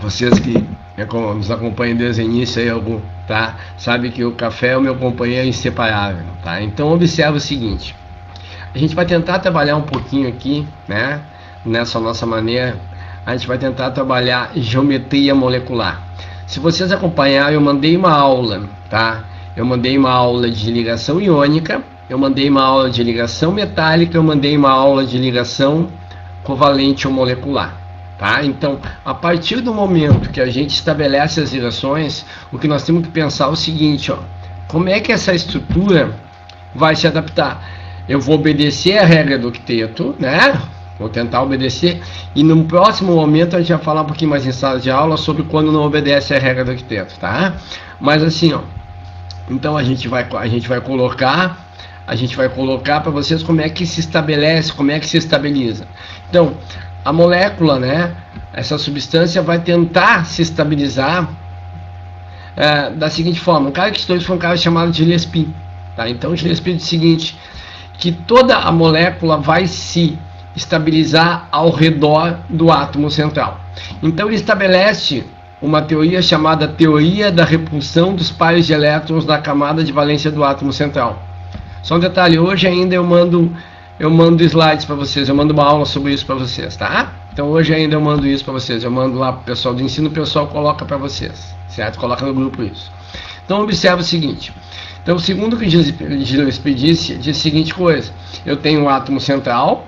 Vocês que nos acompanham desde o início aí, tá? Sabe que o café é o meu companheiro inseparável, tá? Então observa o seguinte, a gente vai tentar trabalhar um pouquinho aqui, né? Nessa nossa maneira, a gente vai tentar trabalhar geometria molecular. Se vocês acompanharam, eu mandei uma aula, tá? Eu mandei uma aula de ligação iônica, eu mandei uma aula de ligação metálica, eu mandei uma aula de ligação covalente ou molecular. Tá? Então, a partir do momento que a gente estabelece as ligações, o que nós temos que pensar é o seguinte, ó, como é que essa estrutura vai se adaptar? Eu vou obedecer a regra do octeto, né? Vou tentar obedecer, e no próximo momento a gente vai falar um pouquinho mais em sala de aula sobre quando não obedece a regra do octeto, tá? Mas assim, ó, então a gente vai colocar para vocês como é que se estabelece, como é que se estabiliza. Então, a molécula, né, essa substância vai tentar se estabilizar da seguinte forma. Um cara que estudou isso foi um cara chamado Gillespie, tá? Então Gillespie diz o seguinte, que toda a molécula vai se estabilizar ao redor do átomo central. Então ele estabelece uma teoria chamada teoria da repulsão dos pares de elétrons da camada de valência do átomo central. Só um detalhe, hoje ainda eu mando slides para vocês, eu mando uma aula sobre isso para vocês, tá? Então hoje ainda eu mando isso para vocês, eu mando lá para o pessoal do ensino, o pessoal coloca para vocês, certo? Coloca no grupo isso. Então observa o seguinte, então segundo o que Gillespie disse a seguinte coisa, eu tenho um átomo central,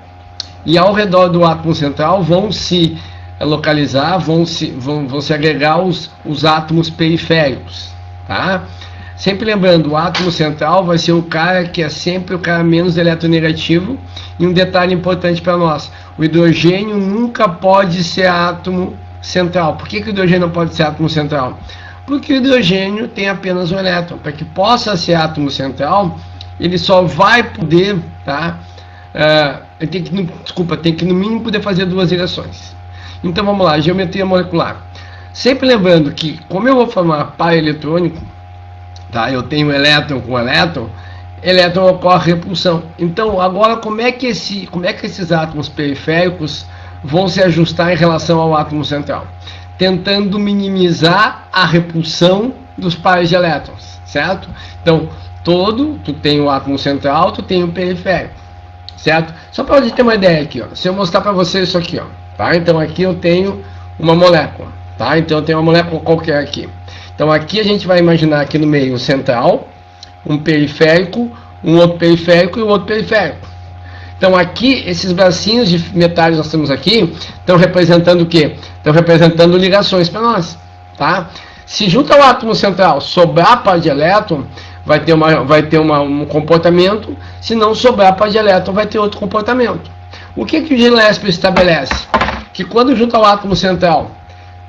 e ao redor do átomo central vão se localizar, vão se agregar os átomos periféricos, tá? Sempre lembrando, o átomo central vai ser o cara que é sempre o cara menos eletronegativo. E um detalhe importante para nós, o hidrogênio nunca pode ser átomo central. Por que o hidrogênio não pode ser átomo central? Porque o hidrogênio tem apenas um elétron. Para que possa ser átomo central, ele só vai poder, tá? Ele tem que no mínimo poder fazer duas ligações. Então vamos lá, geometria molecular. Sempre lembrando que, como eu vou formar par eletrônico, tá? Eu tenho elétron com elétron ocorre repulsão. Então agora como é que esses átomos periféricos vão se ajustar em relação ao átomo central? Tentando minimizar a repulsão dos pares de elétrons, certo? Então tu tem o átomo central, tu tem o periférico, certo? Só para você ter uma ideia aqui, ó. Se eu mostrar para vocês isso aqui, ó, tá? Então aqui eu tenho uma molécula, tá? Então eu tenho uma molécula qualquer aqui. Então aqui a gente vai imaginar aqui no meio central, um periférico, um outro periférico e um outro periférico. Então aqui, esses bracinhos de metais que nós temos aqui, estão representando o quê? Estão representando ligações para nós, tá? Se junto ao átomo central sobrar par de elétron, vai ter um comportamento, se não sobrar par de elétron, vai ter outro comportamento. O que o Gillespie estabelece? Que quando junto ao átomo central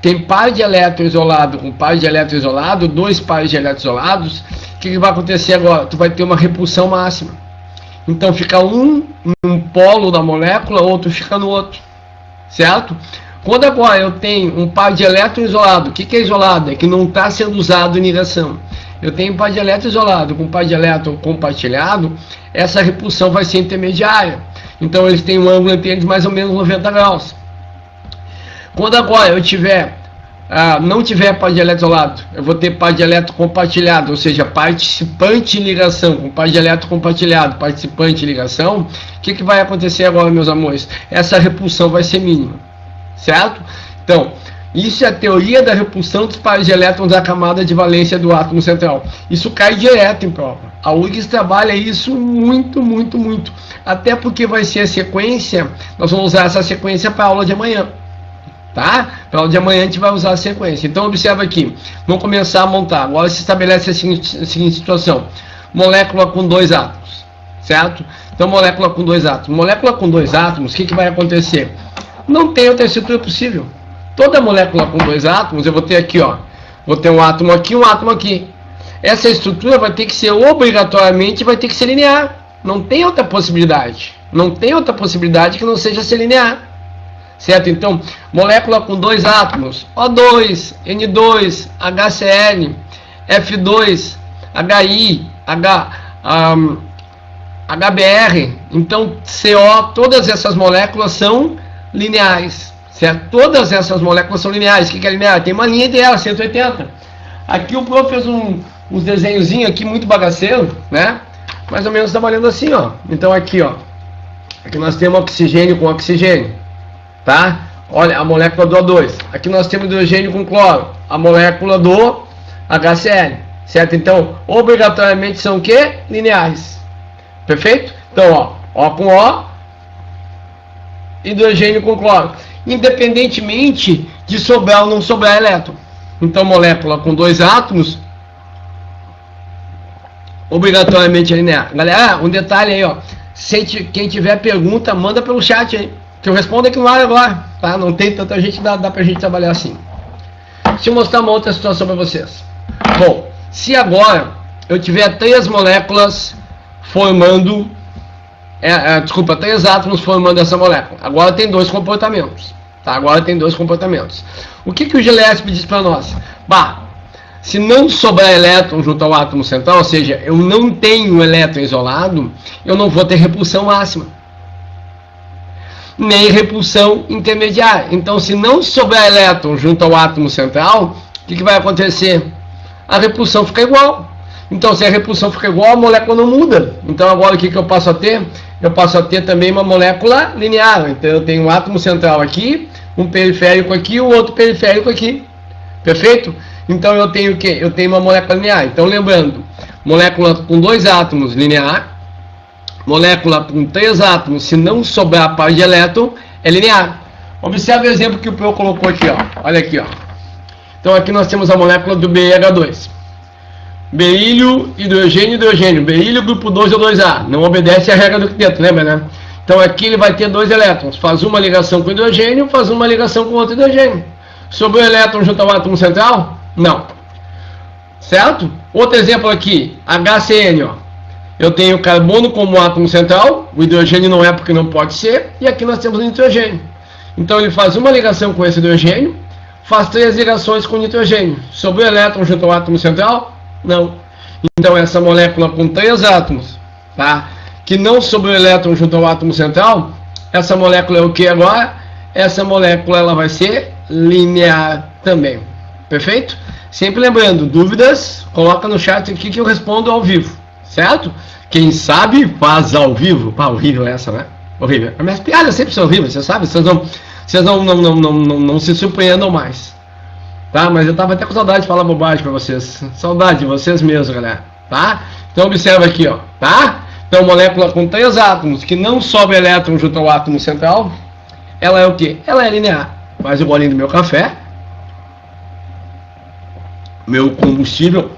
tem par de elétron isolado com par de elétron isolado, dois pares de elétrons isolados, o que vai acontecer agora? Tu vai ter uma repulsão máxima. Então fica um num polo da molécula, outro fica no outro, certo? Quando agora eu tenho um par de elétron isolado, o que é isolado? É que não está sendo usado em ligação. Eu tenho um par de elétron isolado com um par de elétron compartilhado, essa repulsão vai ser intermediária. Então eles têm um ângulo entre eles mais ou menos 90 graus. Quando agora eu não tiver par de elétron isolado, eu vou ter par de elétron compartilhado, ou seja, participante em ligação, com par de elétron compartilhado, participante em ligação, o que vai acontecer agora, meus amores? Essa repulsão vai ser mínima, certo? Então, isso é a teoria da repulsão dos pares de elétrons da camada de valência do átomo central. Isso cai direto em prova. A URGS trabalha isso muito, muito, muito. Até porque vai ser a sequência, nós vamos usar essa sequência para a aula de amanhã. Tá? Para aula de amanhã a gente vai usar a sequência. Então observa aqui, vamos começar a montar. Agora se estabelece a seguinte situação: molécula com dois átomos, certo? Então molécula com dois átomos. Molécula com dois átomos, o que vai acontecer? Não tem outra estrutura possível. Toda molécula com dois átomos, eu vou ter aqui, ó, vou ter um átomo aqui, um átomo aqui. Essa estrutura vai ter que ser obrigatoriamente, vai ter que ser linear. Não tem outra possibilidade. Não tem outra possibilidade que não seja ser linear. Certo? Então, molécula com dois átomos, O2, N2, HCl, F2, HI, HBr, então CO, todas essas moléculas são lineares. certo? Todas essas moléculas são lineares. O que é linear? Tem uma linha entre elas, 180. Aqui o prof fez uns desenhozinhos aqui muito bagaceiro, né? Mais ou menos trabalhando assim, ó. Então aqui, ó. Aqui nós temos oxigênio com oxigênio, tá? Olha, a molécula do O2. Aqui nós temos hidrogênio com cloro. A molécula do HCl, certo? Então, obrigatoriamente são o quê? Lineares. Perfeito? Então, ó. O com O, hidrogênio com cloro. Independentemente de sobrar ou não sobrar elétron. Então, molécula com 2 átomos, obrigatoriamente é linear. Galera, um detalhe aí, ó. Quem tiver pergunta, manda pelo chat aí, que eu respondo aqui no ar agora, tá? Não tem tanta gente, dá pra gente trabalhar assim. Deixa eu mostrar uma outra situação para vocês. Bom, se agora eu tiver 3 moléculas formando, 3 átomos formando essa molécula. Agora tem 2 comportamentos, tá? Agora tem 2 comportamentos. O que o Gillespie diz para nós? Bah, se não sobrar elétron junto ao átomo central, ou seja, eu não tenho elétron isolado, eu não vou ter repulsão máxima, nem repulsão intermediária. Então, se não sobrar elétron junto ao átomo central, o que vai acontecer? A repulsão fica igual. Então, se a repulsão fica igual, a molécula não muda. Então, agora o que eu passo a ter? Eu passo a ter também uma molécula linear. Então, eu tenho um átomo central aqui, um periférico aqui e um outro periférico aqui. Perfeito? Então eu tenho o quê? Eu tenho uma molécula linear. Então lembrando, molécula com 2 átomos linear, molécula com 3 átomos, se não sobrar par de elétron, é linear. Observe o exemplo que o Pro colocou aqui, ó. Olha aqui, ó. Então aqui nós temos a molécula do BH2. Berílio, hidrogênio, hidrogênio. Berílio, grupo 2 ou 2A. Não obedece à regra do quinteto, lembra, né? Então aqui ele vai ter 2 elétrons. Faz uma ligação com hidrogênio, faz uma ligação com outro hidrogênio. Sobrou elétron junto ao átomo central? Não. Certo? Outro exemplo aqui, HCN, ó. Eu tenho carbono como átomo central, o hidrogênio não é porque não pode ser, e aqui nós temos o nitrogênio. Então ele faz uma ligação com esse hidrogênio, faz 3 ligações com o nitrogênio. Sobrou elétron junto ao átomo central? Não. Então essa molécula com 3 átomos, tá? Que não sobrou elétron junto ao átomo central, essa molécula é o que agora? Essa molécula ela vai ser linear também. Perfeito? Sempre lembrando, dúvidas, coloca no chat aqui que eu respondo ao vivo, certo? Quem sabe faz ao vivo. Pá, horrível essa, né? Horrível. As minhas piadas sempre são horríveis, você sabe? Vocês não se surpreendam mais. Tá? Mas eu tava até com saudade de falar bobagem pra vocês. Saudade de vocês mesmo, galera. Tá? Então observa aqui, ó. Tá? Então molécula com 3 átomos que não sobe elétron junto ao átomo central, ela é o quê? Ela é linear. Faz o bolinho do meu café, meu combustível.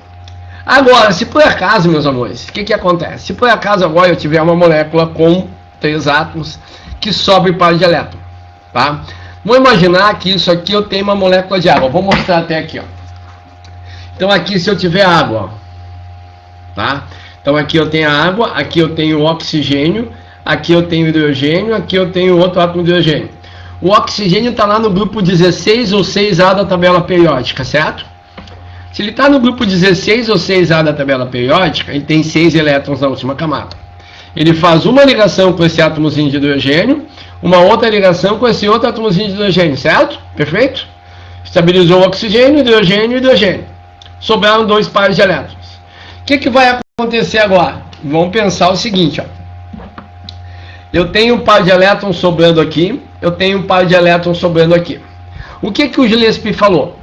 Agora, se por acaso, meus amores, o que acontece? Se por acaso agora eu tiver uma molécula com 3 átomos que sobe par de elétron, tá? Vamos imaginar que isso aqui eu tenho uma molécula de água. Vou mostrar até aqui, ó. Então aqui se eu tiver água, ó, tá? Então aqui eu tenho a água, aqui eu tenho oxigênio, aqui eu tenho hidrogênio, aqui eu tenho outro átomo de hidrogênio. O oxigênio está lá no grupo 16 ou 6A da tabela periódica, certo? Se ele está no grupo 16 ou 6A da tabela periódica, ele tem 6 elétrons na última camada. Ele faz uma ligação com esse átomozinho de hidrogênio, uma outra ligação com esse outro átomozinho de hidrogênio, certo? Perfeito? Estabilizou o oxigênio, hidrogênio e hidrogênio. Sobraram 2 pares de elétrons. O que vai acontecer agora? Vamos pensar o seguinte, ó. Eu tenho um par de elétrons sobrando aqui, eu tenho um par de elétrons sobrando aqui. O que o Gillespie falou?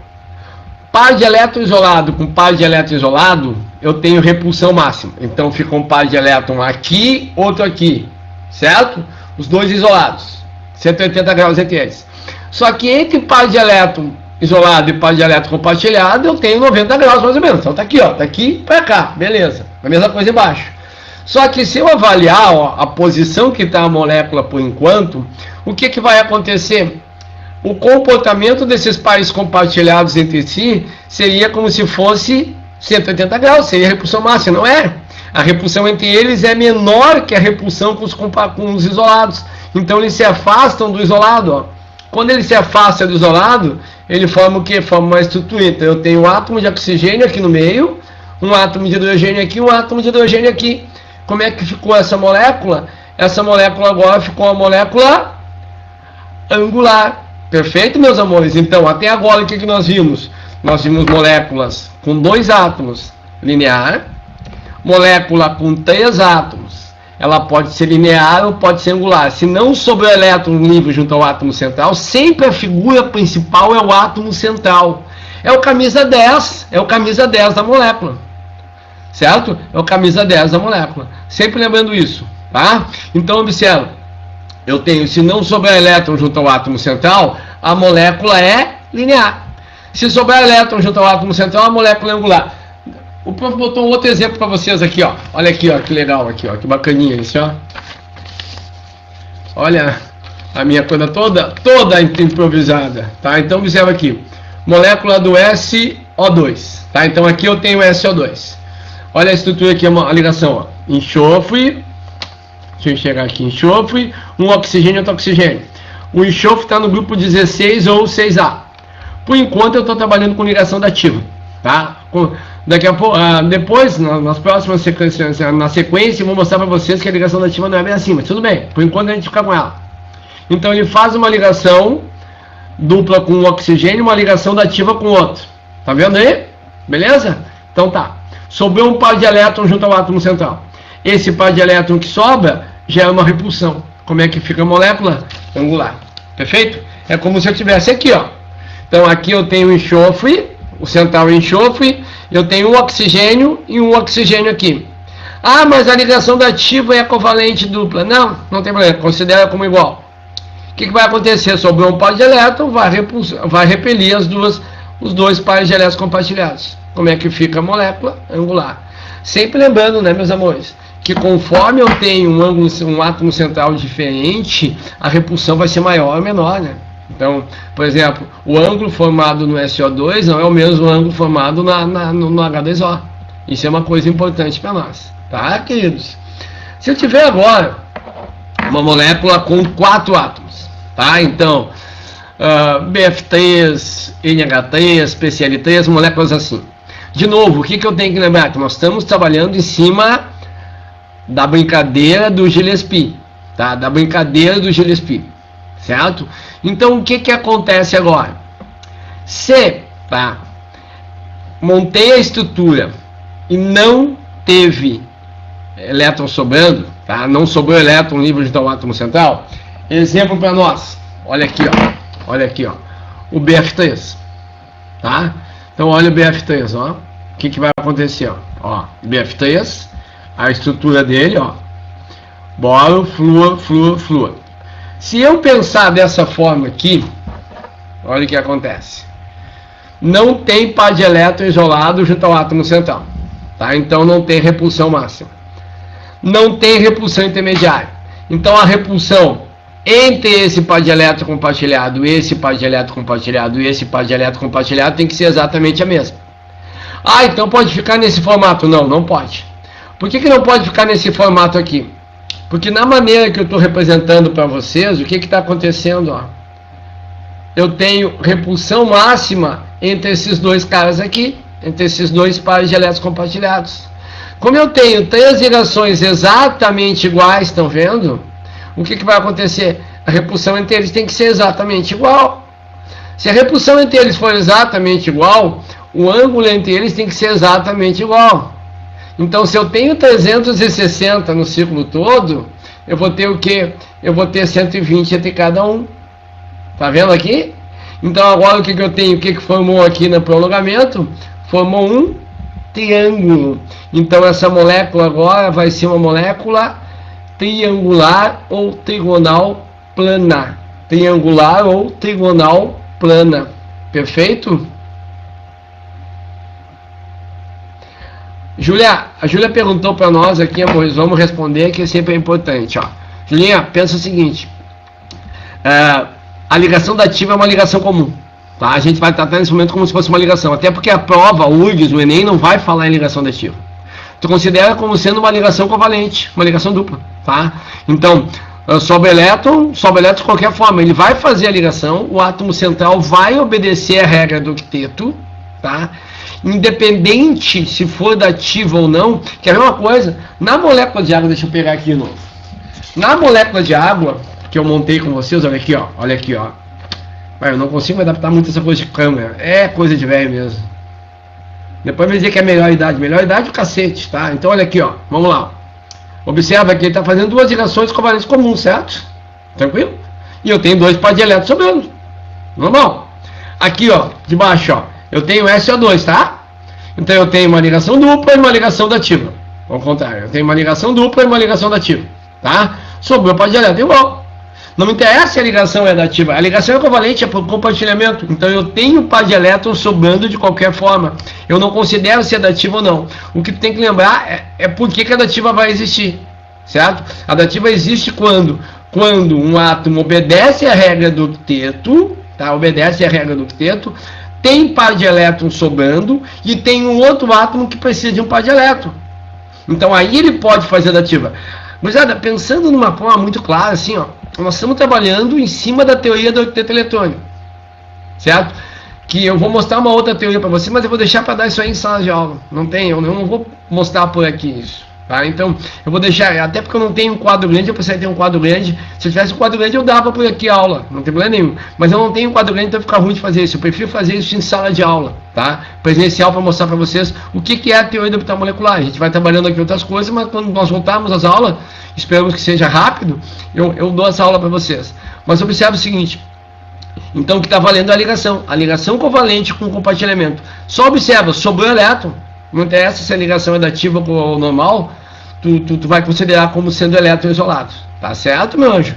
Par de elétron isolado com par de elétron isolado, eu tenho repulsão máxima. Então fica um par de elétron aqui, outro aqui, certo? Os dois isolados, 180 graus entre eles. Só que entre par de elétron isolado e par de elétron compartilhado, eu tenho 90 graus mais ou menos. Então tá aqui, ó, daqui para cá, beleza. A mesma coisa embaixo. Só que se eu avaliar, ó, a posição que está a molécula por enquanto, o que vai acontecer? O comportamento desses pares compartilhados entre si seria como se fosse 180 graus, seria a repulsão máxima, não é? A repulsão entre eles é menor que a repulsão com os isolados. Então eles se afastam do isolado, ó. Quando ele se afasta do isolado, ele forma o que? Forma uma estrutura. Então eu tenho um átomo de oxigênio aqui no meio, um átomo de hidrogênio aqui, um átomo de hidrogênio aqui. Como é que ficou essa molécula? Essa molécula agora ficou uma molécula angular. Perfeito, meus amores? Então, até agora, o que nós vimos? Nós vimos moléculas com 2 átomos linear, molécula com 3 átomos. Ela pode ser linear ou pode ser angular. Se não sobrar elétron livre junto ao átomo central, sempre a figura principal é o átomo central. É o camisa 10, é o camisa 10 da molécula. Certo? É o camisa 10 da molécula. Sempre lembrando isso, tá? Então, observa. Eu tenho, se não sobrar elétron junto ao átomo central, a molécula é linear. Se sobrar elétron junto ao átomo central, a molécula é angular. O prof botou um outro exemplo para vocês aqui, ó. Olha aqui, ó, que legal aqui, ó, que bacaninha isso, ó. Olha a minha coisa toda improvisada, tá? Então observa aqui, molécula do SO2, tá? Então aqui eu tenho SO2. Olha a estrutura aqui, a ligação, ó. Enxofre, deixa eu enxergar aqui, enxofre, um oxigênio e outro oxigênio. O enxofre está no grupo 16 ou 6A. Por enquanto eu estou trabalhando com ligação dativa, tá? Daqui a pouco, depois, nas próximas sequências, na sequência, eu vou mostrar para vocês que a ligação dativa não é bem assim, mas tudo bem, por enquanto a gente fica com ela. Então ele faz uma ligação dupla com um oxigênio e uma ligação dativa com outro. Tá vendo aí? Beleza? Então tá. Sobrou um par de elétrons junto ao átomo central. Esse par de elétrons que sobra já é uma repulsão. Como é que fica a molécula? Angular. Perfeito? É como se eu tivesse aqui, ó. Então aqui eu tenho enxofre, o central é enxofre, eu tenho um oxigênio e um oxigênio aqui. Ah, mas a ligação dativa é covalente dupla. Não, não tem problema, considera como igual. O que vai acontecer? Sobrou um par de elétrons, vai repelir os dois pares de elétrons compartilhados. Como é que fica a molécula? Angular. Sempre lembrando, né, meus amores, que conforme eu tenho um átomo central diferente, a repulsão vai ser maior ou menor, né? Então, por exemplo, o ângulo formado no SO2 não é o mesmo ângulo formado no H2O. Isso é uma coisa importante para nós, tá, queridos? Se eu tiver agora uma molécula com 4 átomos, tá? Então, BF3, NH3, PCl3, moléculas assim. De novo, o que eu tenho que lembrar? Que nós estamos trabalhando em cima da brincadeira do Gillespie, tá? Da brincadeira do Gillespie, certo? Então, o que acontece agora? Se, tá, montei a estrutura e não teve elétron sobrando, tá? Não sobrou elétron livre junto ao átomo central. Exemplo para nós. Olha aqui, ó. Olha aqui, ó. O BF3, tá? Então, olha o BF3, ó. O que vai acontecer, ó? BF3, a estrutura dele, ó. Boro, flúor, flúor, flúor. Se eu pensar dessa forma aqui, olha o que acontece. Não tem par de elétron isolado junto ao átomo central, tá? Então não tem repulsão máxima. Não tem repulsão intermediária. Então a repulsão entre esse par de elétron compartilhado, esse par de elétron compartilhado e esse par de elétron compartilhado tem que ser exatamente a mesma. Ah, então pode ficar nesse formato? Não, não pode. Por que não pode ficar nesse formato aqui? Porque na maneira que eu estou representando para vocês, o que está acontecendo? Ó? Eu tenho repulsão máxima entre esses dois caras aqui, entre esses dois pares de elétrons compartilhados. Como eu tenho 3 ligações exatamente iguais, estão vendo? O que vai acontecer? A repulsão entre eles tem que ser exatamente igual. Se a repulsão entre eles for exatamente igual, o ângulo entre eles tem que ser exatamente igual. Então, se eu tenho 360 no círculo todo, eu vou ter o quê? Eu vou ter 120 entre cada um. Tá vendo aqui? Então, agora o que eu tenho? O que formou aqui no prolongamento? Formou um triângulo. Então, essa molécula agora vai ser uma molécula triangular ou trigonal plana. Triangular ou trigonal plana. Perfeito? A Júlia perguntou para nós aqui, amores, vamos responder, que sempre é importante. Ó. Julinha, pensa o seguinte, a ligação dativa é uma ligação comum, tá? A gente vai tratar nesse momento como se fosse uma ligação, até porque a prova, o URGS, o Enem, não vai falar em ligação dativa. Tu considera como sendo uma ligação covalente, uma ligação dupla, tá? Então, sobe elétron de qualquer forma, ele vai fazer a ligação, o átomo central vai obedecer a regra do octeto, tá? Independente se for dativa ou não. Quer ver uma coisa? Na molécula de água, deixa eu pegar aqui de novo. Na molécula de água que eu montei com vocês, olha aqui, ó. Olha aqui, ó. Mas eu não consigo me adaptar muito a essa coisa de câmera. É coisa de velho mesmo. Depois vai dizer que é melhor idade. Melhor idade é o cacete, tá? Então olha aqui, ó. Vamos lá. Observa que ele está fazendo duas ligações covalentes comuns, certo? Tranquilo? E eu tenho 2 pares de elétrons sobrando. Normal. Aqui, ó, de baixo, ó. Eu tenho SO2, tá? Então eu tenho uma ligação dupla e uma ligação dativa. Ao contrário, eu tenho uma ligação dupla e uma ligação dativa, tá? Sobrou par de elétrons igual. Não me interessa se a ligação é dativa. A ligação é covalente, é por compartilhamento. Então eu tenho par de elétrons sobrando de qualquer forma. Eu não considero se é dativa ou não. O que tu tem que lembrar é por que a dativa vai existir. Certo? A dativa existe quando um átomo obedece à regra do octeto, tá? Obedece à regra do octeto, tem par de elétrons sobrando e tem um outro átomo que precisa de um par de elétron. Então aí ele pode fazer a dativa. Mas pensando numa forma muito clara, assim, ó, nós estamos trabalhando em cima da teoria do octeto eletrônico, certo? Que eu vou mostrar uma outra teoria para você, mas eu vou deixar para dar isso aí em sala de aula. Eu não vou mostrar por aqui isso, tá? Então eu vou deixar, até porque eu não tenho um quadro grande, eu precisaria ter um quadro grande. Se eu tivesse um quadro grande eu dava por aqui a aula, não tem problema nenhum. Mas eu não tenho um quadro grande, então fica ruim de fazer isso. Eu prefiro fazer isso em sala de aula, tá? Presencial, para mostrar para vocês o que é a teoria do orbital molecular. A gente vai trabalhando aqui outras coisas, mas quando nós voltarmos às aulas, esperamos que seja rápido, eu dou essa aula para vocês. Mas observe o seguinte, então o que está valendo é a ligação covalente com compartilhamento. Só observa, sobrou elétron, não interessa se a ligação é dativa ou normal, tu vai considerar como sendo elétron isolado. Tá certo, meu anjo?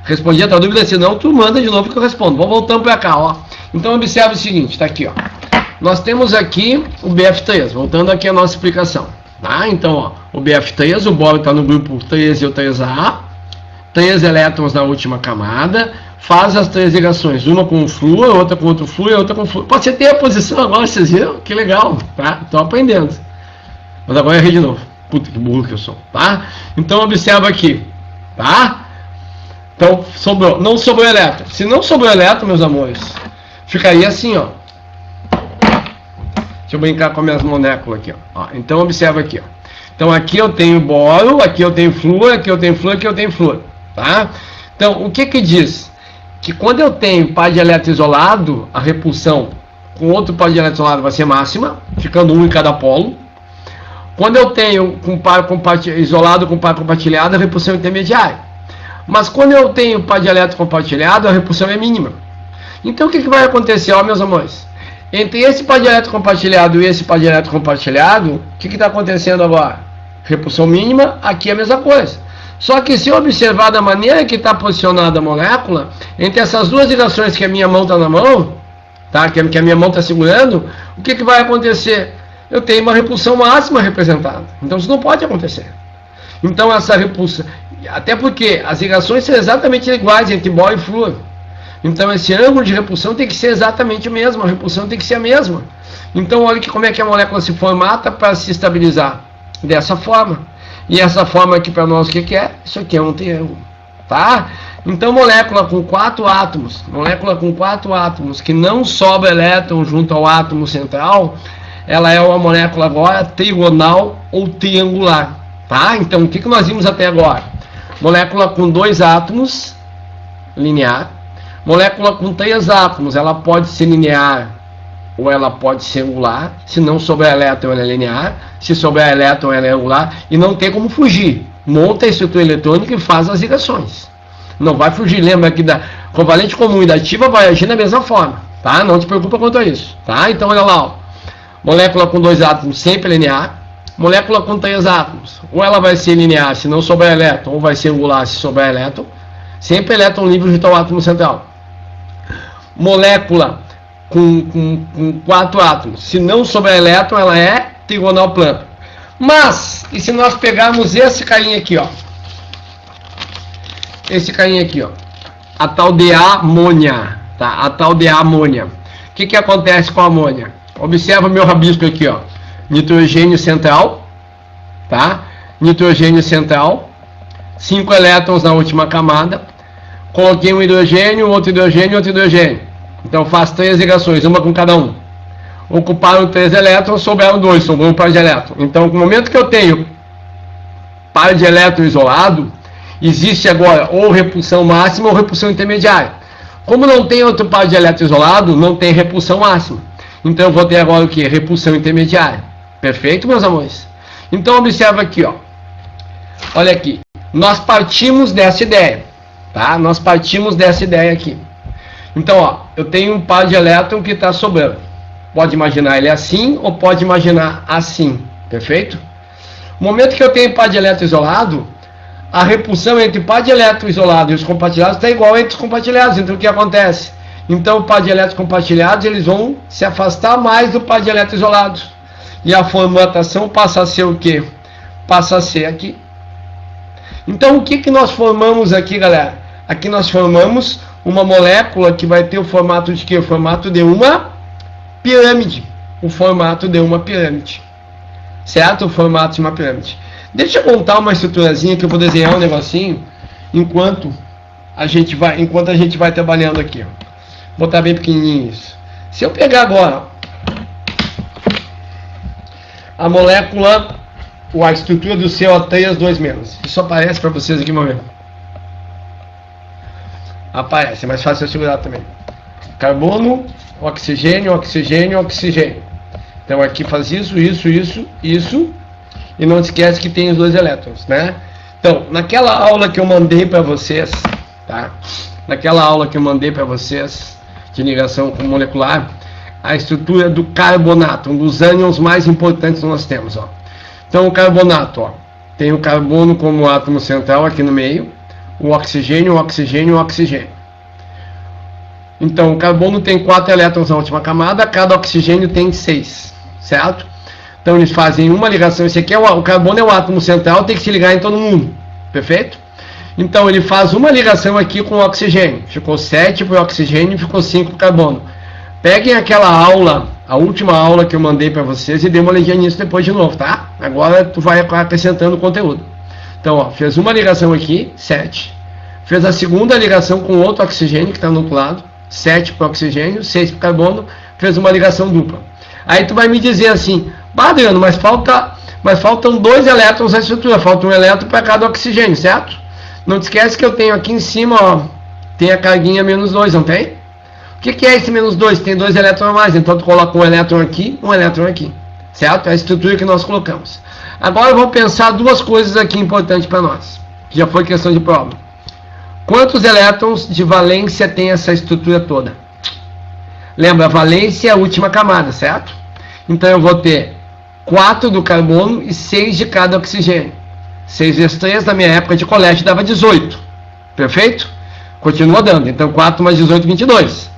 Respondi a tua dúvida, se não, tu manda de novo que eu respondo. Vamos voltando para cá, ó. Então observe o seguinte, tá aqui, ó. Nós temos aqui o BF3, voltando aqui a nossa explicação. Tá? Então, ó, o BF3, o boro está no grupo 3 e o 3A, 3 elétrons na última camada, faz as 3 ligações, uma com o flúor, outra com outro flúor e outra com o flúor. Pode ser ter a posição agora, vocês viram? Que legal, tá? Estou aprendendo. Mas agora eu errei de novo. Puta, que burro que eu sou, tá? Então, observa aqui, tá? Então, não sobrou elétron. Se não sobrou elétron, meus amores, ficaria assim, ó. Deixa eu brincar com as minhas moléculas aqui, ó. Então observa aqui, ó. Então aqui eu tenho boro, aqui eu tenho flúor, aqui eu tenho flúor, aqui eu tenho flúor, tá? Então o que diz? Que quando eu tenho par de elétron isolado, a repulsão com outro par de elétron isolado vai ser máxima, ficando um em cada polo. Quando eu tenho com par isolado com par compartilhado, a repulsão é intermediária. Mas quando eu tenho par de elétron compartilhado, a repulsão é mínima. Então o que vai acontecer, ó, meus amores? Entre esse par de elétron compartilhado e esse par de elétron compartilhado, o que está acontecendo agora? Repulsão mínima, aqui é a mesma coisa. Só que se eu observar da maneira que está posicionada a molécula, entre essas duas ligações que a minha mão está na mão, tá? que a minha mão está segurando, o que vai acontecer? Eu tenho uma repulsão máxima representada. Então isso não pode acontecer. Então essa repulsão, até porque as ligações são exatamente iguais entre boro e flúor. Então esse ângulo de repulsão tem que ser exatamente o mesmo, a repulsão tem que ser a mesma. Então olha como é que a molécula se formata para se estabilizar. Dessa forma. E essa forma aqui para nós o que é? Isso aqui é um triângulo. Tá? Então molécula com 4 átomos, que não sobra elétron junto ao átomo central, ela é uma molécula agora trigonal ou triangular. Tá? Então o que nós vimos até agora? Molécula com 2 átomos, linear. Molécula com 3 átomos, ela pode ser linear ou ela pode ser angular. Se não souber elétron, ela é linear. Se souber elétron, ela é angular. E não tem como fugir. Monta a estrutura eletrônica e faz as ligações. Não vai fugir. Lembra que da covalente comum e da ativa vai agir da mesma forma. Tá? Não te preocupa quanto a isso. Tá? Então, olha lá. Ó. Molécula com 2 átomos sempre linear. Molécula com 3 átomos. Ou ela vai ser linear se não souber elétron, ou vai ser angular se souber elétron. Sempre elétron livre junto ao átomo central. Molécula com 4 átomos. Se não souber elétron, ela é trigonal plana. Mas, e se nós pegarmos esse carinha aqui, ó? Esse carinha aqui, ó. A tal de amônia. Tá? A tal de amônia. O que acontece com a amônia? Observa o meu rabisco aqui, ó. Nitrogênio central. Tá? Nitrogênio central. 5 elétrons na última camada. Coloquei um hidrogênio, outro hidrogênio, outro hidrogênio. Então faz 3 ligações, uma com cada um. Ocuparam 3 elétrons, sobraram 2, sobrou um par de elétrons. Então, no momento que eu tenho par de elétron isolado, existe agora ou repulsão máxima ou repulsão intermediária. Como não tem outro par de elétrons isolado, não tem repulsão máxima. Então eu vou ter agora o que? Repulsão intermediária. Perfeito, meus amores? Então observa aqui, ó. Olha aqui. Nós partimos dessa ideia, tá? Nós partimos dessa ideia aqui. Então, ó, eu tenho um par de elétrons que está sobrando. Pode imaginar ele assim ou pode imaginar assim. Perfeito? No momento que eu tenho par de elétron isolado, a repulsão entre o par de elétron isolado e os compartilhados está igual entre os compartilhados. Então o que acontece? Então o par de elétrons compartilhados eles vão se afastar mais do par de elétrons isolados. E a formatação passa a ser o quê? Passa a ser aqui. Então o que nós formamos aqui, galera? Aqui nós formamos uma molécula que vai ter o formato de quê? O formato de uma pirâmide. O formato de uma pirâmide. Certo? O formato de uma pirâmide. Deixa eu montar uma estruturazinha que eu vou desenhar um negocinho enquanto a gente vai trabalhando aqui. Ó. Vou botar bem pequenininho isso. Se eu pegar agora a molécula, a estrutura do CO3 2-. Isso aparece para vocês aqui, vamos ver. Aparece, é mais fácil eu segurar também. Carbono, oxigênio, oxigênio, oxigênio. Então aqui faz isso, isso, isso, isso. E não esquece que tem os 2 elétrons, né? Então, naquela aula que eu mandei para vocês, tá? Naquela aula que eu mandei para vocês de ligação molecular, a estrutura do carbonato, um dos ânions mais importantes que nós temos, ó. Então, o carbonato, ó, tem o carbono como átomo central aqui no meio, o oxigênio, o oxigênio, o oxigênio. Então, o carbono tem 4 elétrons na última camada, cada oxigênio tem 6, certo? Então, eles fazem uma ligação. Esse aqui é o carbono é o átomo central, tem que se ligar em todo mundo, perfeito? Então, ele faz uma ligação aqui com o oxigênio. Ficou 7 para o oxigênio e ficou 5 para o carbono. Peguem aquela aula, a última aula que eu mandei para vocês e dê uma olhadinha nisso depois de novo, tá? Agora, tu vai acrescentando conteúdo. Então, ó, fez uma ligação aqui, 7. Fez a segunda ligação com outro oxigênio que está no outro lado. 7 para o oxigênio, 6 para o carbono, fez uma ligação dupla. Aí tu vai me dizer assim, Adriano, mas faltam 2 elétrons na estrutura, falta um elétron para cada oxigênio, certo? Não te esquece que eu tenho aqui em cima, ó, tem a carguinha -2, não tem? O que é esse -2? Tem 2 elétrons a mais, então tu coloca um elétron aqui, certo? É a estrutura que nós colocamos. Agora eu vou pensar 2 coisas aqui importantes para nós, que já foi questão de prova. Quantos elétrons de valência tem essa estrutura toda? Lembra, a valência é a última camada, certo? Então eu vou ter 4 do carbono e 6 de cada oxigênio. 6 vezes 3 na minha época de colégio dava 18. Perfeito? Continua dando. Então 4 mais 18, 22.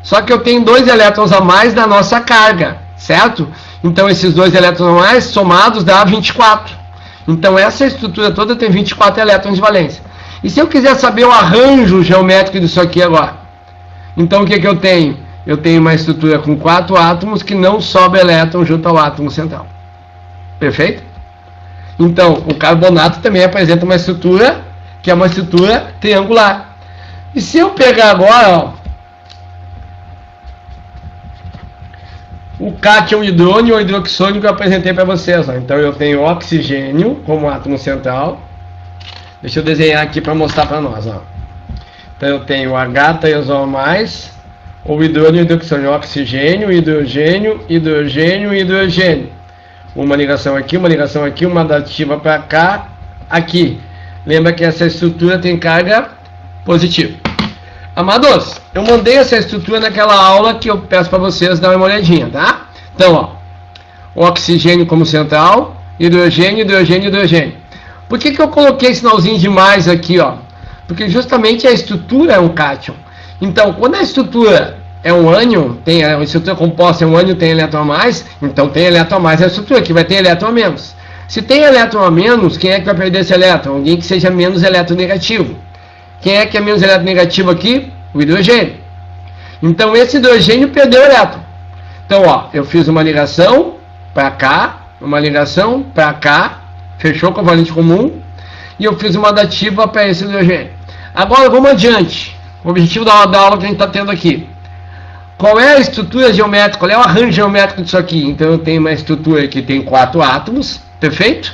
Só que eu tenho 2 elétrons a mais da nossa carga, certo? Então esses 2 elétrons a mais somados dá 24. Então essa estrutura toda tem 24 elétrons de valência. E se eu quiser saber o arranjo geométrico disso aqui agora? Então o que eu tenho? Eu tenho uma estrutura com 4 átomos que não sobe elétron junto ao átomo central. Perfeito? Então, o carbonato também apresenta uma estrutura que é uma estrutura triangular. E se eu pegar agora, ó, o cátion hidrônio ou hidroxônio que eu apresentei para vocês, ó. Então eu tenho oxigênio como átomo central. Deixa eu desenhar aqui para mostrar para nós, ó. Então eu tenho H3O+, ou hidrônio e hidroxônio, oxigênio, hidrogênio, hidrogênio, hidrogênio. Uma ligação aqui, uma dativa para cá, aqui. Lembra que essa estrutura tem carga positiva. Amados, eu mandei essa estrutura naquela aula que eu peço para vocês darem uma olhadinha, tá? Então, ó, o oxigênio como central, hidrogênio, hidrogênio, hidrogênio. Por que eu coloquei sinalzinho de mais aqui, ó? Porque justamente a estrutura é um cátion. Então, quando a estrutura é um ânion, tem a estrutura composta é um ânion, tem elétron a mais, então tem elétron a mais na estrutura, que vai ter elétron a menos. Se tem elétron a menos, quem é que vai perder esse elétron? Alguém que seja menos eletronegativo. Quem é que é menos eletronegativo aqui? O hidrogênio. Então esse hidrogênio perdeu o elétron. Então, ó, eu fiz uma ligação para cá, uma ligação para cá, fechou com a valente comum, e eu fiz uma dativa para esse hidrogênio. Agora vamos adiante. O objetivo da aula que a gente está tendo aqui. Qual é a estrutura geométrica? Qual é o arranjo geométrico disso aqui? Então eu tenho uma estrutura que tem 4 átomos, perfeito?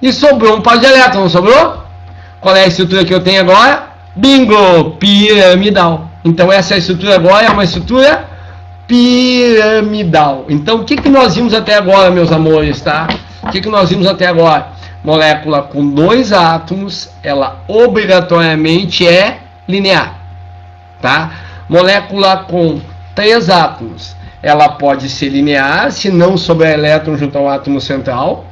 E sobrou um par de elétrons, não sobrou? Qual é a estrutura que eu tenho agora? Bingo! Piramidal. Então essa estrutura agora é uma estrutura piramidal. Então o que nós vimos até agora, meus amores, tá? O que nós vimos até agora? Molécula com 2 átomos, ela obrigatoriamente é linear, tá? Molécula com 3 átomos, ela pode ser linear se não sobrar elétron junto ao átomo central.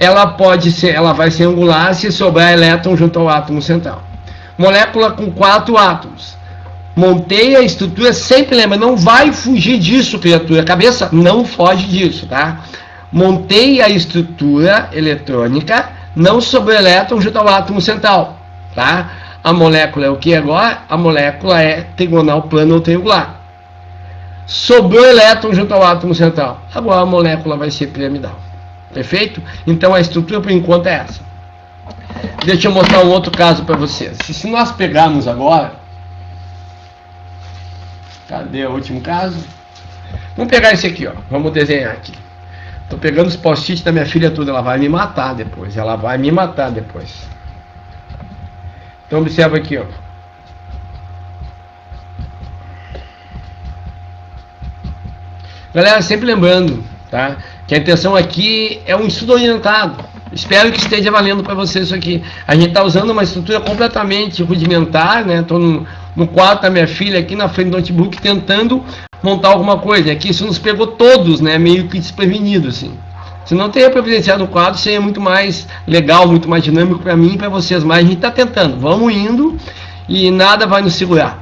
Ela vai ser angular se sobrar elétron junto ao átomo central. Molécula com 4 átomos. Montei a estrutura, sempre lembra, não vai fugir disso, criatura. Cabeça, não foge disso, tá? Montei a estrutura eletrônica, não sobrou elétron junto ao átomo central, tá? A molécula é o que agora? A molécula é trigonal plana ou triangular. Sobrou elétron junto ao átomo central. Agora a molécula vai ser piramidal. Perfeito? Então a estrutura por enquanto é essa. Deixa eu mostrar um outro caso para vocês. Se nós pegarmos agora, cadê o último caso? Vamos pegar esse aqui, ó. Vamos desenhar aqui. Tô pegando os post-it da minha filha tudo. Ela vai me matar depois. Ela vai me matar depois. Então observa aqui, ó. Galera, sempre lembrando, tá? Que a intenção aqui é um estudo orientado. Espero que esteja valendo para vocês isso aqui. A gente está usando uma estrutura completamente rudimentar, né? Estou no quarto da minha filha aqui na frente do notebook tentando montar alguma coisa. Aqui isso nos pegou todos, né? Meio que desprevenido, assim. Se não teria providenciado no quadro, seria muito mais legal, muito mais dinâmico para mim e para vocês. Mas a gente está tentando. Vamos indo e nada vai nos segurar.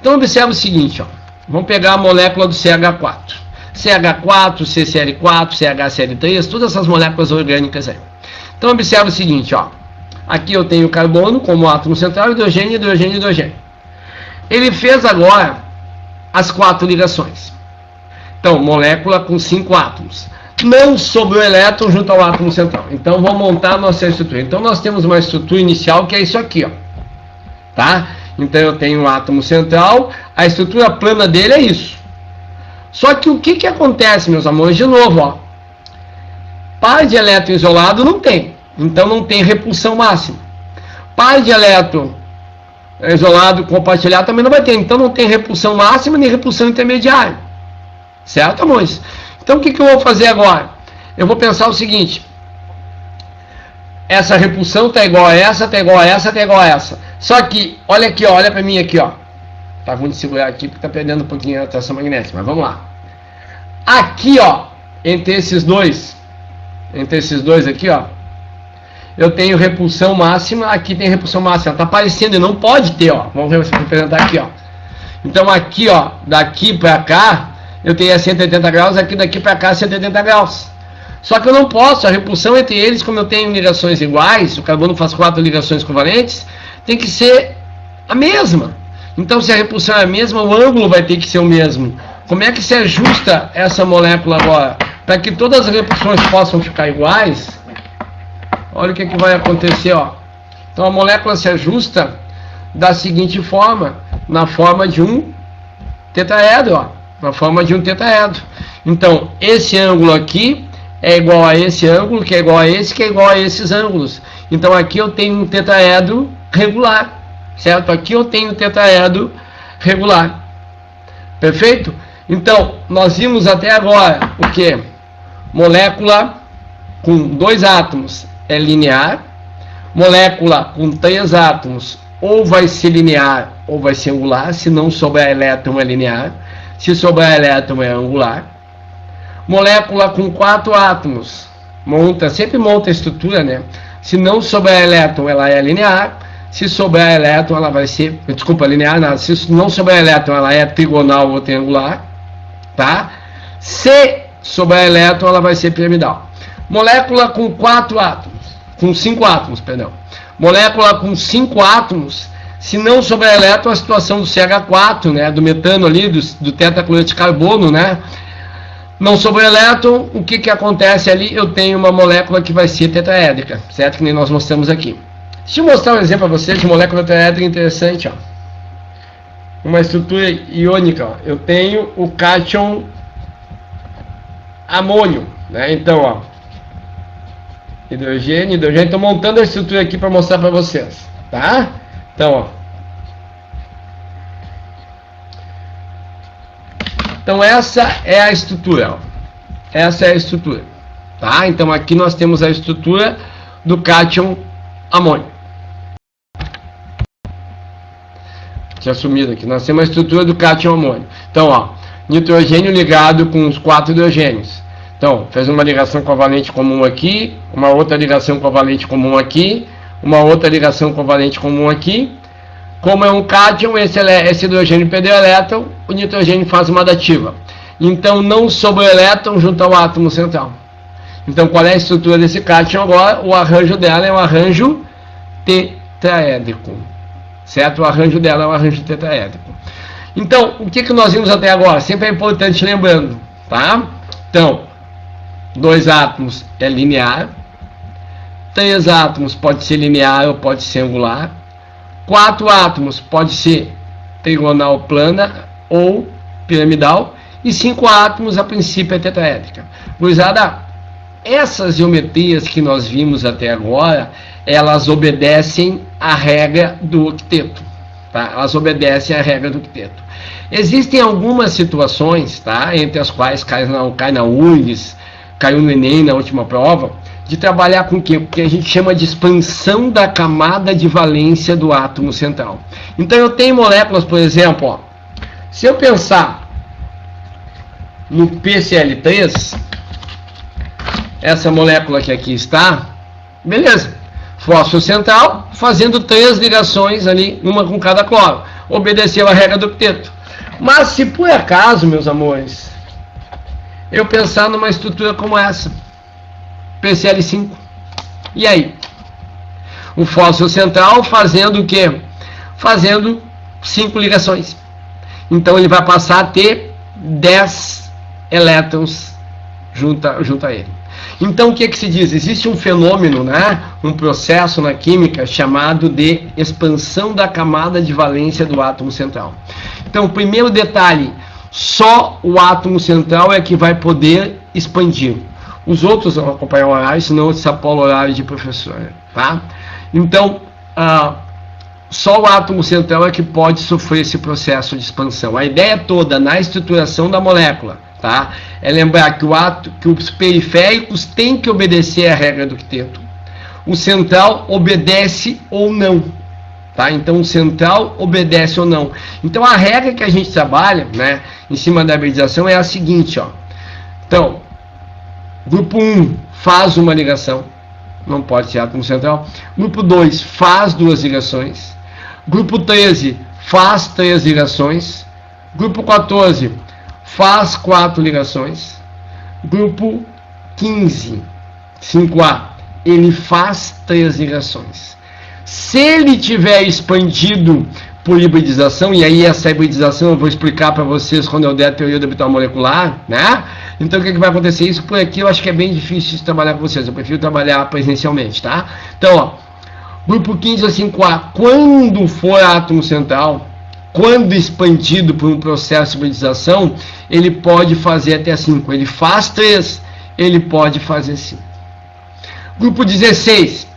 Então observa o seguinte, ó. Vamos pegar a molécula do CH4. CH4, CCl4, CHCl3, todas essas moléculas orgânicas aí. Então observa o seguinte, ó. Aqui eu tenho carbono como átomo central, hidrogênio, hidrogênio, hidrogênio. Ele fez agora as 4 ligações. Então, molécula com 5 átomos. Não sobrou elétron junto ao átomo central. Então vamos montar a nossa estrutura. Então nós temos uma estrutura inicial que é isso aqui, ó. Tá? Então eu tenho um átomo central, a estrutura plana dele é isso. Só que o que acontece, meus amores? De novo, ó. Par de elétron isolado não tem. Então não tem repulsão máxima. Par de elétron isolado compartilhado também não vai ter. Então não tem repulsão máxima nem repulsão intermediária. Certo, amores? Então o que eu vou fazer agora? Eu vou pensar o seguinte. Essa repulsão está igual a essa, está igual a essa, está igual a essa. Só que, olha aqui, ó, olha para mim aqui, ó. Tá ruim de segurar aqui porque tá perdendo um pouquinho a atração magnética, mas vamos lá. Aqui, ó, entre esses dois aqui, ó, eu tenho repulsão máxima, aqui tem repulsão máxima, tá aparecendo e não pode ter, ó. Vamos representar aqui, ó. Então aqui, ó, daqui para cá, eu tenho a 180 graus, aqui daqui para cá 180 graus. Só que eu não posso, a repulsão entre eles, como eu tenho ligações iguais, o carbono faz 4 ligações covalentes, tem que ser a mesma. Então, se a repulsão é a mesma, o ângulo vai ter que ser o mesmo. Como é que se ajusta essa molécula agora? Para que todas as repulsões possam ficar iguais, olha o que vai acontecer, ó. Então, a molécula se ajusta da seguinte forma, na forma de um tetraedro, ó. Na forma de um tetraedro. Então, esse ângulo aqui é igual a esse ângulo, que é igual a esse, que é igual a esses ângulos. Então, aqui eu tenho um tetraedro regular. Certo? Aqui eu tenho tetraedro regular. Perfeito? Então, nós vimos até agora o que? Molécula com 2 átomos é linear. Molécula com 3 átomos ou vai ser linear ou vai ser angular. Se não sobrar elétron é linear. Se sobrar elétron é angular. Molécula com 4 átomos. Sempre monta a estrutura, né? Se não sobrar elétron, ela é linear. Se sobrar elétron, ela vai ser... Desculpa, linear nada. Se não sobrar elétron, ela é trigonal ou triangular. Tá? Se sobrar elétron, ela vai ser piramidal. Molécula com 4 átomos. Com 5 átomos, perdão. Molécula com 5 átomos. Se não sobrar elétron, a situação do CH4, né? Do metano ali, do tetracloreto de carbono, né? Não sobrar elétron, o que acontece ali? Eu tenho uma molécula que vai ser tetraédrica. Certo? Que nem nós mostramos aqui. Deixa eu mostrar um exemplo para vocês de molécula tetraédrica interessante, ó. Uma estrutura iônica, ó. Eu tenho o cátion amônio, né? Então, ó, hidrogênio, hidrogênio. Estou montando a estrutura aqui para mostrar para vocês, tá? Então, ó, Então essa é a estrutura, ó. Essa é a estrutura, tá? Então aqui nós temos a estrutura do cátion amônio. Tinha sumido aqui. Nós temos a estrutura do cátion amônio. Então, ó, nitrogênio ligado com os 4 hidrogênios. Então, fez uma ligação covalente comum aqui, uma outra ligação covalente comum aqui, uma outra ligação covalente comum aqui. Como é um cátion, esse hidrogênio perdeu elétron, o nitrogênio faz uma dativa. Então, não sobrou elétron junto ao átomo central. Então, qual é a estrutura desse cátion agora? O arranjo dela é um arranjo tetraédrico. Certo? O arranjo dela é um arranjo tetraédrico. Então, o que nós vimos até agora? Sempre é importante lembrando, tá? Então, 2 átomos é linear, 3 átomos pode ser linear ou pode ser angular, 4 átomos pode ser trigonal plana ou piramidal, e 5 átomos a princípio é tetraédrica. Gurizada, essas geometrias que nós vimos até agora, elas obedecem à regra do octeto, tá? Elas obedecem à regra do octeto. Existem algumas situações, tá? Entre as quais cai na URGS, caiu no Enem na última prova, de trabalhar com o quê? Porque a gente chama de expansão da camada de valência do átomo central. Então eu tenho moléculas, por exemplo, ó, se eu pensar no PCl3, essa molécula que aqui está, beleza, fósforo central, fazendo 3 ligações ali, uma com cada cloro, obedeceu a regra do octeto. Mas se por acaso, meus amores, eu pensar numa estrutura como essa, PCl5, e aí? O fósforo central fazendo o quê? Fazendo 5 ligações. Então ele vai passar a ter 10 elétrons junto a ele. Então o que se diz? Existe um fenômeno, né? Um processo na química chamado de expansão da camada de valência do átomo central. Então, primeiro detalhe, só o átomo central é que vai poder expandir. Os outros vão acompanhar o horário, senão eu sapo o horário de professor, tá? Então, só o átomo central é que pode sofrer esse processo de expansão. A ideia toda na estruturação da molécula, tá? É lembrar que os periféricos têm que obedecer à regra do octeto. O central obedece ou não, tá? Então o central obedece ou não. Então a regra que a gente trabalha, né, em cima da hibridização é a seguinte, ó. Então, grupo 1 faz uma ligação, não pode ser átomo central. Grupo 2 faz 2 ligações. Grupo 13 faz 3 ligações. Grupo 14 faz 4 ligações. Grupo 15, 5A, ele faz 3 ligações. Se ele tiver expandido por hibridização, e aí essa hibridização eu vou explicar para vocês quando eu der a teoria do orbital molecular, né? Então o que vai acontecer? Isso por aqui eu acho que é bem difícil de trabalhar com vocês, eu prefiro trabalhar presencialmente, tá? Então, ó, grupo 15 a 5A, quando for átomo central, quando expandido por um processo de hibridização, ele pode fazer até 5. Ele faz 3, ele pode fazer 5. Grupo 16,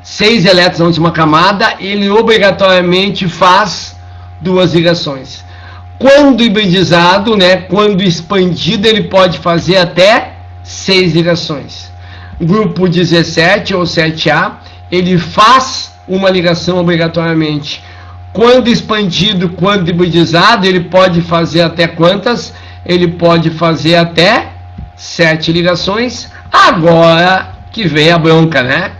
6 elétrons na última camada, ele obrigatoriamente faz 2 ligações. Quando hibridizado, né, quando expandido, ele pode fazer até 6 ligações. Grupo 17 ou 7A, ele faz uma ligação obrigatoriamente. Quando expandido, quando hibridizado, ele pode fazer até quantas? Ele pode fazer até 7 ligações. Agora que vem a bronca, né?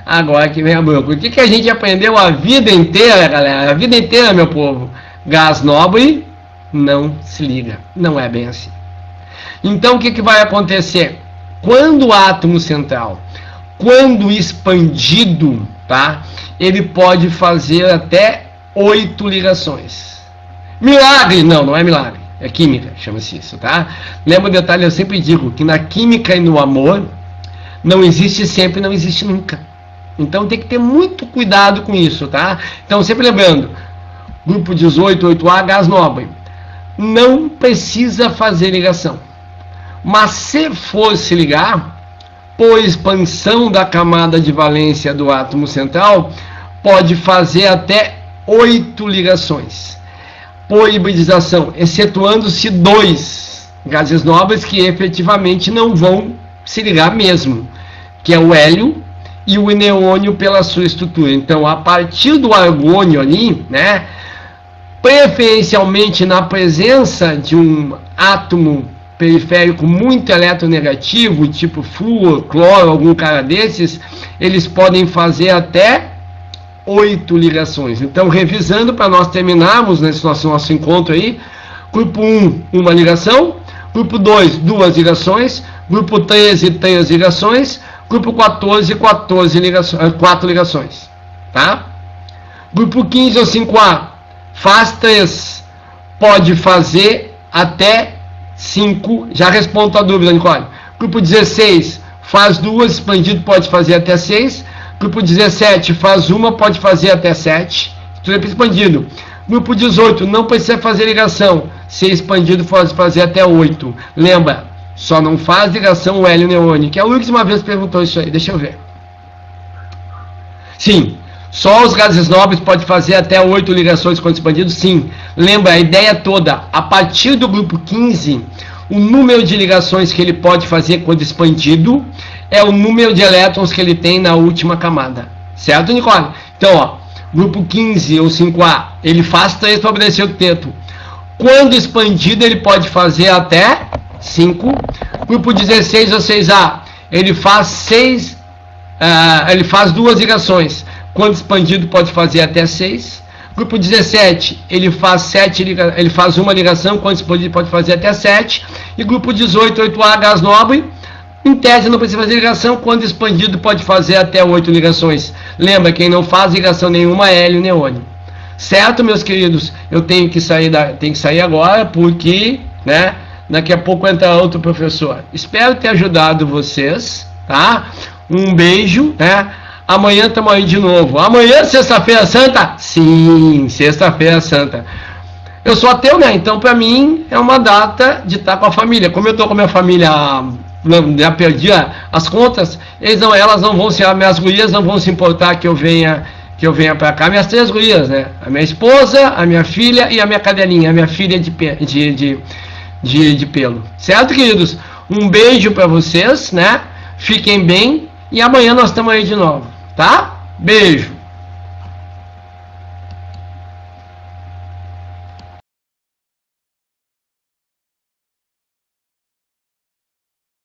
Agora que vem a bronca. O que a gente aprendeu a vida inteira, galera? A vida inteira, meu povo. Gás nobre não se liga. Não é bem assim. Então, o que vai acontecer? Quando o átomo central, quando expandido, tá? Ele pode fazer até 8 ligações. Milagre? Não, não é milagre. É química, chama-se isso, tá? Lembra o detalhe, eu sempre digo que na química e no amor, não existe sempre, não existe nunca. Então tem que ter muito cuidado com isso, tá? Então sempre lembrando, grupo 18, 8A, gás nobre. Não precisa fazer ligação. Mas se for se ligar, por expansão da camada de valência do átomo central, pode fazer até 8 ligações. por hibridização, excetuando-se 2 gases nobres que efetivamente não vão se ligar mesmo, que é o hélio e o neônio pela sua estrutura. Então, a partir do argônio ali, né, preferencialmente na presença de um átomo periférico muito eletronegativo, tipo flúor, cloro, algum cara desses, eles podem fazer até 8 ligações. Então, revisando para nós terminarmos nesse nosso encontro aí, grupo 1, uma ligação, grupo 2, 2 ligações, grupo 13, 3 ligações, grupo 14, 14 ligações, 4 ligações, tá? Grupo 15 ou 5A, faz 3, pode fazer até 5, já respondo a dúvida, Nicole. Grupo 16, faz 2, expandido, pode fazer até 6. Grupo 17, faz 1, pode fazer até 7. Tudo é expandido. Grupo 18, não precisa fazer ligação. Se expandido, pode fazer até 8. Lembra, só não faz ligação o hélio neônio, que a Luiz uma vez perguntou isso aí. Deixa eu ver. Sim, só os gases nobres pode fazer até 8 ligações quando expandido? Sim. Lembra, a ideia toda, a partir do grupo 15, o número de ligações que ele pode fazer quando expandido é o número de elétrons que ele tem na última camada. Certo, Nicole? Então, ó, grupo 15 ou 5A, ele faz 3 para obedecer o teto. Quando expandido, ele pode fazer até 5. Grupo 16 ou 6A, ele faz 6, ele faz 2 ligações. Quando expandido, pode fazer até 6. Grupo 17, ele faz ele faz uma ligação, quando expandido pode fazer até 7. E grupo 18, 8A, gás nobre, em tese não precisa fazer ligação, quando expandido pode fazer até 8 ligações. Lembra, quem não faz ligação nenhuma é hélio neônio. Certo, meus queridos? Eu tenho que sair agora, porque, né, daqui a pouco entra outro professor. Espero ter ajudado vocês, tá? Um beijo, né? Amanhã estamos aí de novo. Amanhã, sexta-feira santa? Sim, sexta-feira santa. Eu sou ateu, né? Então, para mim, é uma data de estar com a família. Como eu estou com a minha família, já perdi as contas, elas não vão ser, minhas gurias não vão se importar que eu venha para cá. Minhas 3 gurias, né? A minha esposa, a minha filha e a minha cadelinha, a minha filha de pelo. Certo, queridos? Um beijo para vocês, né? Fiquem bem e amanhã nós estamos aí de novo. Tá? Beijo!